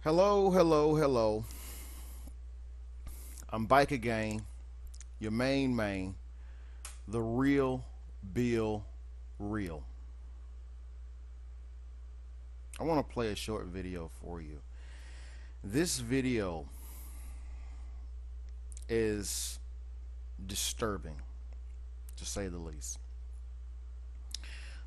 Hello, hello, hello. I'm Bike Again, your main, the real Bill Real. I want to play a short video for you. This video is disturbing, to say the least.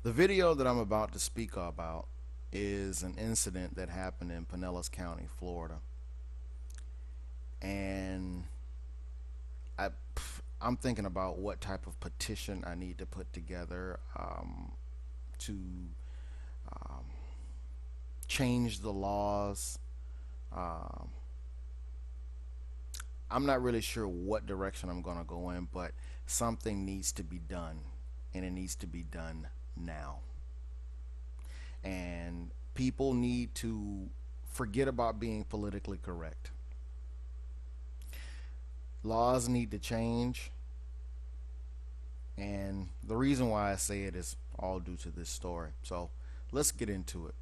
The video that I'm about to speak about is an incident that happened in Pinellas County, Florida. And I, I'm thinking about what type of petition I need to put together to um, change the laws. Um, I'm not really sure what direction I'm going to go in, but something needs to be done, and it needs to be done now. And people need to forget about being politically correct. Laws need to change, and the reason why I say it is all due to this story. So let's get into it.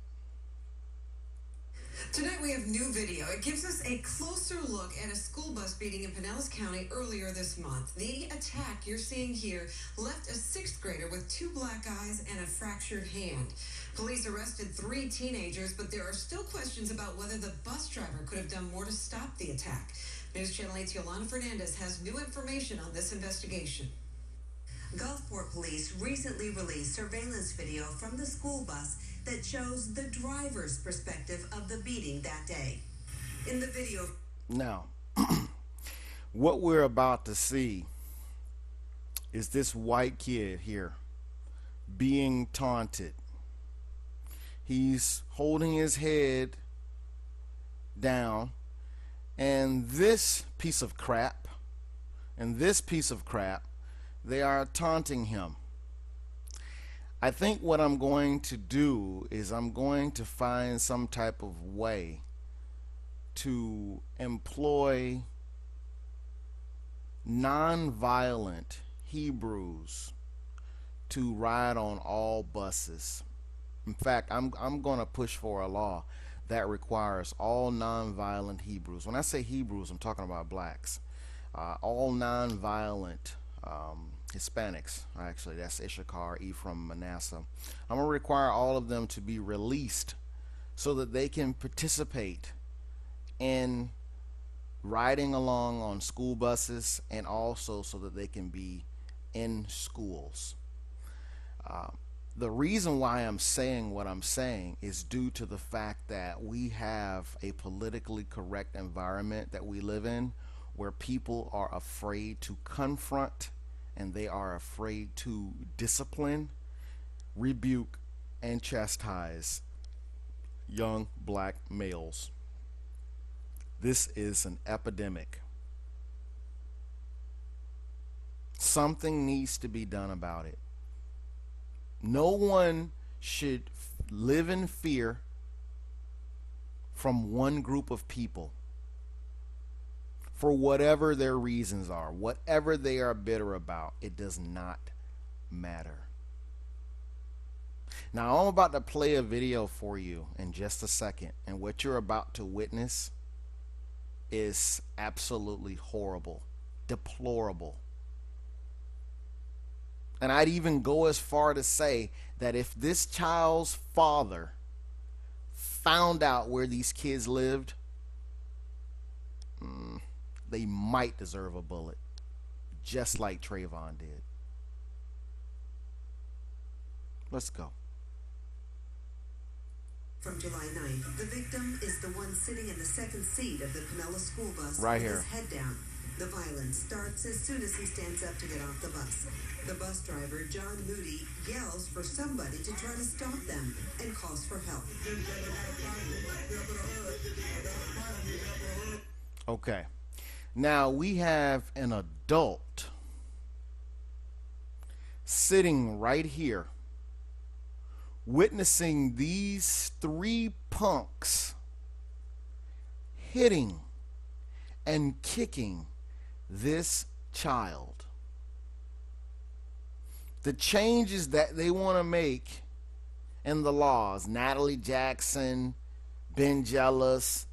Tonight we have new video. It gives us a closer look at a school bus beating in Pinellas County earlier this month. The attack you're seeing here left a sixth grader with two black eyes and a fractured hand. Police arrested 3 teenagers, but there are still questions about whether the bus driver could have done more to stop the attack. News Channel 8's Yolanda Fernandez has new information on this investigation. Gulfport police recently released surveillance video from the school bus that shows the driver's perspective of the beating that day. In the video, Now, what we're about to see is this white kid here being taunted. He's holding his head down, and this piece of crap and this piece of crap, they are taunting him. I think what I'm going to do is I'm going to find some type of way to employ non-violent Hebrews to ride on all buses. In fact, I'm going to push for a law that requires all non-violent Hebrews. When I say Hebrews, I'm talking about blacks. All non-violent Hispanics, actually, that's Issachar, Ephraim, Manasseh. I'm going to require all of them to be released so that they can participate in riding along on school buses, and also so that they can be in schools. The reason why I'm saying what I'm saying is due to the fact that we have a politically correct environment that we live in, where people are afraid to confront, and they are afraid to discipline, rebuke, and chastise young black males. This is an epidemic. Something needs to be done about it. No one should live in fear from one group of people, for whatever their reasons are, whatever they are bitter about. It does not matter. Now, I'm about to play a video for you in just a second, and what you're about to witness is absolutely horrible, deplorable. And I'd even go as far to say that if this child's father found out where these kids lived, they might deserve a bullet, just like Trayvon did. Let's go. from July 9th, the victim is the one sitting in the second seat of the Pinellas school bus Right with here. his head down. The violence starts as soon as he stands up to get off the bus. The bus driver, John Moody, yells for somebody to try to stop them and calls for help. Okay. Now we have an adult sitting right here witnessing these three punks hitting and kicking this child. The changes that they want to make in the laws, Natalie Jackson, Ben Jealous,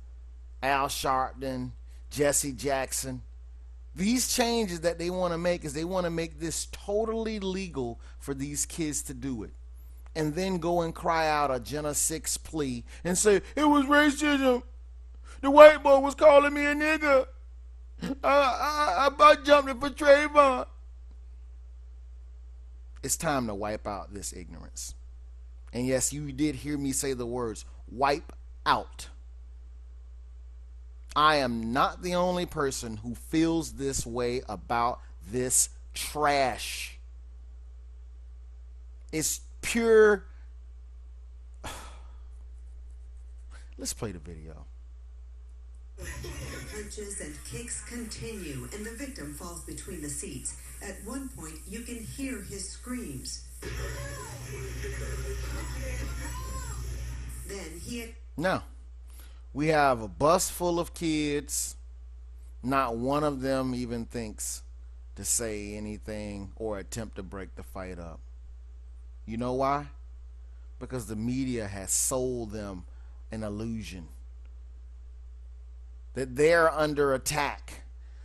Al Sharpton, Jesse Jackson. These changes that they want to make is they want to make this totally legal for these kids to do it. And then go and cry out a Jenna 6 plea and say, it was racism. The white boy was calling me a nigger. I jumped it for Trayvon. It's time to wipe out this ignorance. And yes, you did hear me say the words, wipe out. I am not the only person who feels this way about this trash. It's pure. Let's play the video. Punches and kicks continue, and the victim falls between the seats. At one point, you can hear his screams. Then he... Now, we have a bus full of kids. Not one of them even thinks to say anything or attempt to break the fight up. You know why? Because the media has sold them an illusion that they're under attack,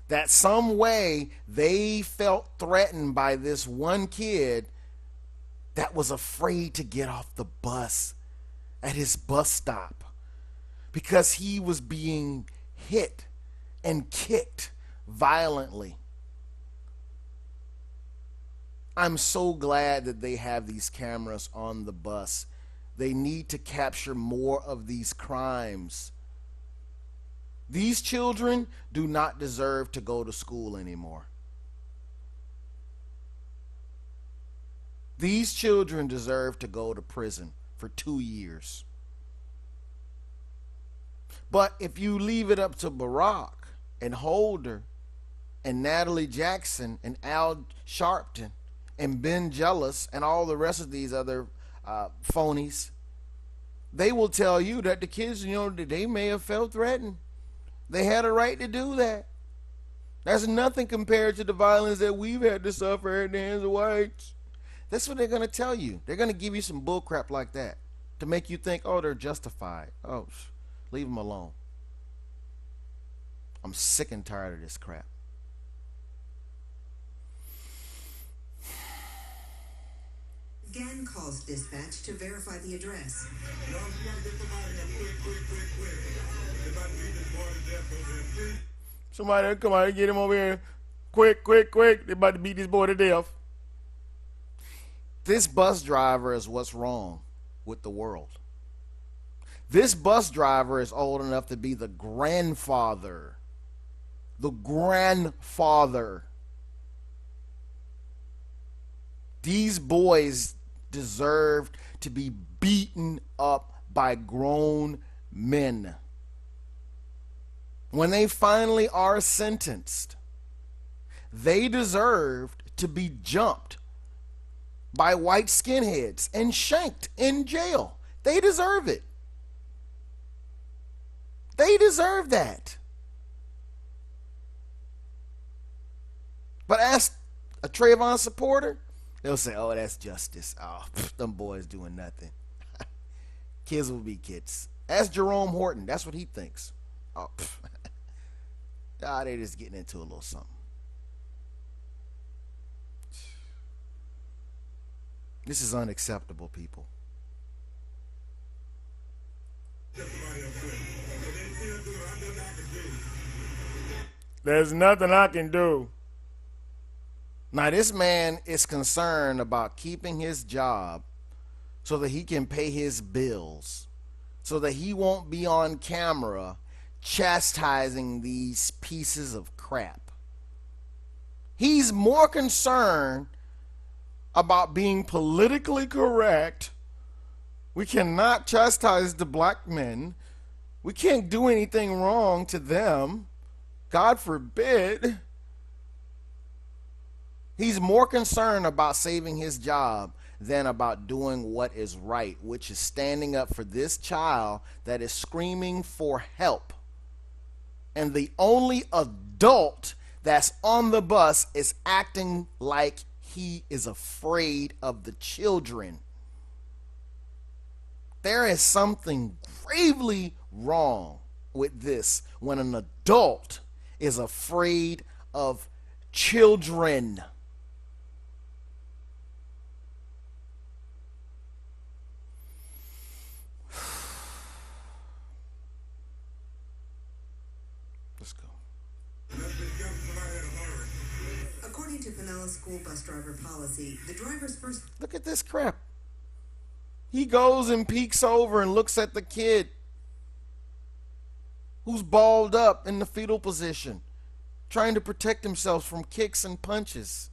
that some way they felt threatened by this one kid that was afraid to get off the bus at his bus stop because he was being hit and kicked violently. I'm so glad that they have these cameras on the bus. They need to capture more of these crimes. These children do not deserve to go to school anymore. These children deserve to go to prison for 2 years. But if you leave it up to Barack and Holder and Natalie Jackson and Al Sharpton and Ben Jealous and all the rest of these other phonies, they will tell you that the kids, they may have felt threatened. They had a right to do that. That's nothing compared to the violence that we've had to suffer at the hands of whites. That's what they're going to tell you. They're going to give you some bullcrap like that to make you think, oh, they're justified. Oh, leave them alone. I'm sick and tired of this crap. Again calls dispatch to verify the address. Somebody come out and get him over here. Quick. They're about to beat this boy to death. This bus driver is what's wrong with the world. This bus driver is old enough to be the grandfather. The grandfather. These boys deserved to be beaten up by grown men. When they finally are sentenced, they deserved to be jumped by white skinheads and shanked in jail. They deserve it. They deserve that. But ask a Trayvon supporter, they'll say, oh, that's justice. Oh, them boys doing nothing. Kids will be kids. Ask Jerome Horton. That's what he thinks. Oh, they're just getting into a little something. This is unacceptable, people. There's nothing I can do. Now, this man is concerned about keeping his job so that he can pay his bills, so that he won't be on camera chastising these pieces of crap. He's more concerned about being politically correct. We cannot chastise the black men. We can't do anything wrong to them. God forbid. He's more concerned about saving his job than about doing what is right, which is standing up for this child that is screaming for help. And the only adult that's on the bus is acting like he is afraid of the children. There is something gravely wrong with this when an adult is afraid of children? Let's go. According to Pinellas school bus driver policy, the driver's first... Look at this crap. He goes and peeks over and looks at the kid who's balled up in the fetal position, trying to protect himself from kicks and punches.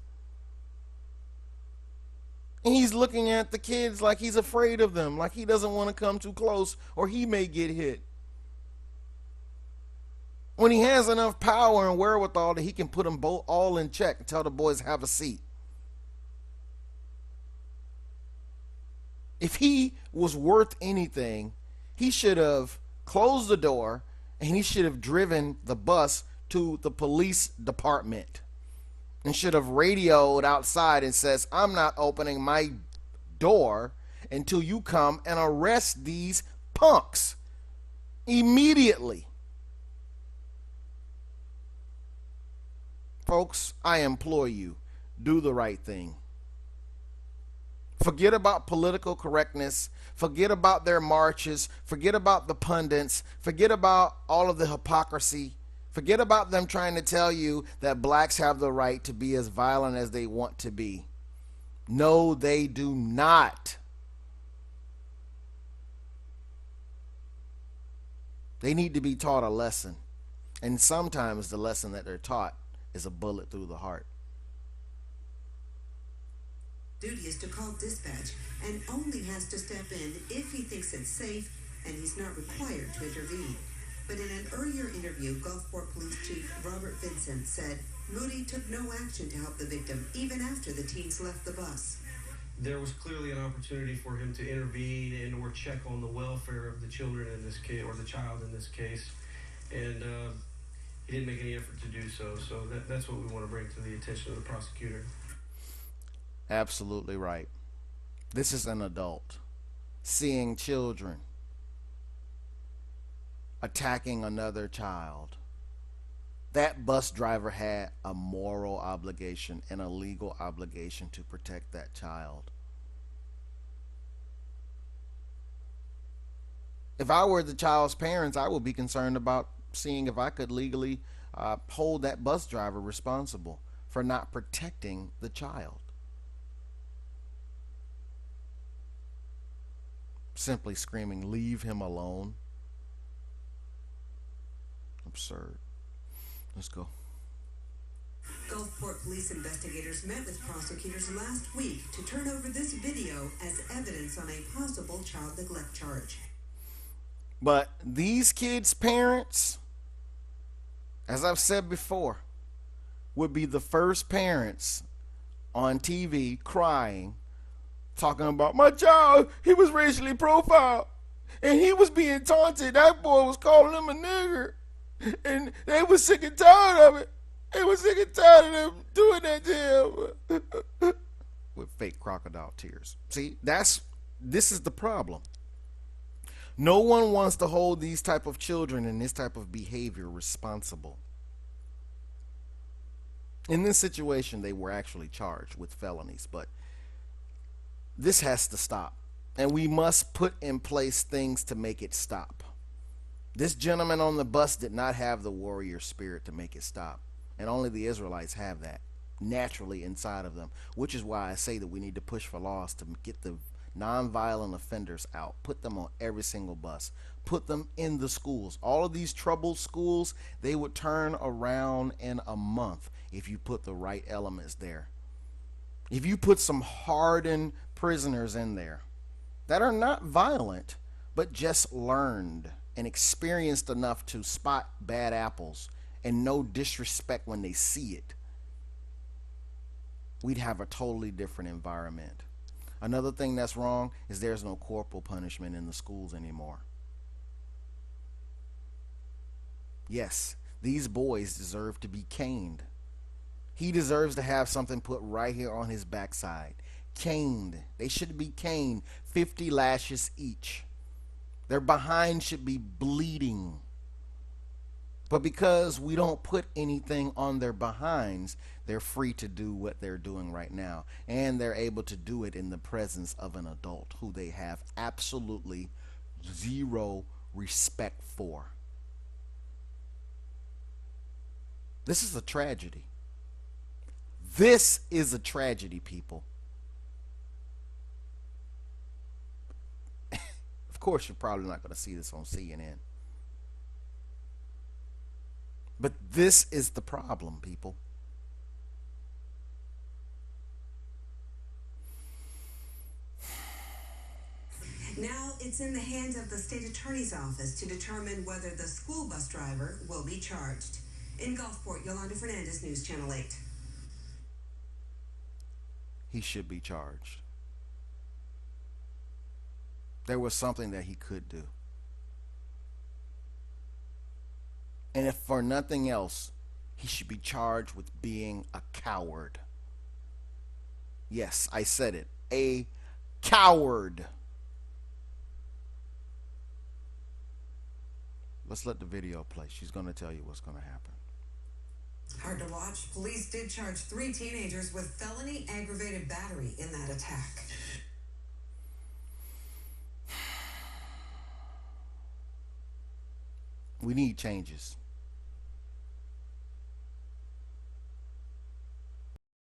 And he's looking at the kids like he's afraid of them, like he doesn't want to come too close or he may get hit. When he has enough power and wherewithal that he can put them both all in check and tell the boys have a seat. If he was worth anything, he should have closed the door and he should have driven the bus to the police department and should have radioed outside and says, I'm not opening my door until you come and arrest these punks immediately. Folks, I implore you, do the right thing. Forget about political correctness. Forget about their marches. Forget about the pundits. Forget about all of the hypocrisy. Forget about them trying to tell you that blacks have the right to be as violent as they want to be. No, they do not. They need to be taught a lesson. And sometimes the lesson that they're taught is a bullet through the heart. Duty is to call dispatch and only has to step in if he thinks it's safe and he's not required to intervene. But in an earlier interview, Gulfport Police Chief Robert Vincent said Moody took no action to help the victim even after the teens left the bus. There was clearly an opportunity for him to intervene and or check on the welfare of the children in this case, or the child in this case, and he didn't make any effort to do so. So that's what we want to bring to the attention of the prosecutor. Absolutely right. This is an adult seeing children attacking another child. That bus driver had a moral obligation and a legal obligation to protect that child. If I were the child's parents, I would be concerned about seeing if I could legally hold that bus driver responsible for not protecting the child. Simply screaming, leave him alone. Absurd. Let's go. Gulfport police investigators met with prosecutors last week to turn over this video as evidence on a possible child neglect charge. But these kids' parents, as I've said before, would be the first parents on TV crying, talking about my child, he was racially profiled and he was being taunted. That boy was calling him a nigger and they were sick and tired of it. They were sick and tired of them doing that to him. With fake crocodile tears. See, this is the problem. No one wants to hold these type of children and this type of behavior responsible. In this situation, they were actually charged with felonies, but this has to stop, and we must put in place things to make it stop. This gentleman on the bus did not have the warrior spirit to make it stop, and only the Israelites have that naturally inside of them, which is why I say that we need to push for laws to get the nonviolent offenders out, put them on every single bus, put them in the schools. All of these troubled schools, they would turn around in a month if you put the right elements there. If you put some hardened prisoners in there that are not violent, but just learned and experienced enough to spot bad apples and know disrespect when they see it, we'd have a totally different environment. Another thing that's wrong is there's no corporal punishment in the schools anymore. Yes, these boys deserve to be caned. He deserves to have something put right here on his backside. Caned. They should be caned 50 lashes each. Their behind should be bleeding. But because we don't put anything on their behinds, they're free to do what they're doing right now. And they're able to do it in the presence of an adult who they have absolutely zero respect for. This is a tragedy. This is a tragedy, people. Of course, you're probably not going to see this on CNN. But this is the problem, people. Now it's in the hands of the state attorney's office to determine whether the school bus driver will be charged. In Gulfport, Yolanda Fernandez, News Channel 8. He should be charged. There was something that he could do. And if for nothing else, he should be charged with being a coward. Yes, I said it. A coward. Let's let the video play. She's going to tell you what's going to happen. Hard to watch. Police did charge 3 teenagers with felony aggravated battery in that attack. We need changes.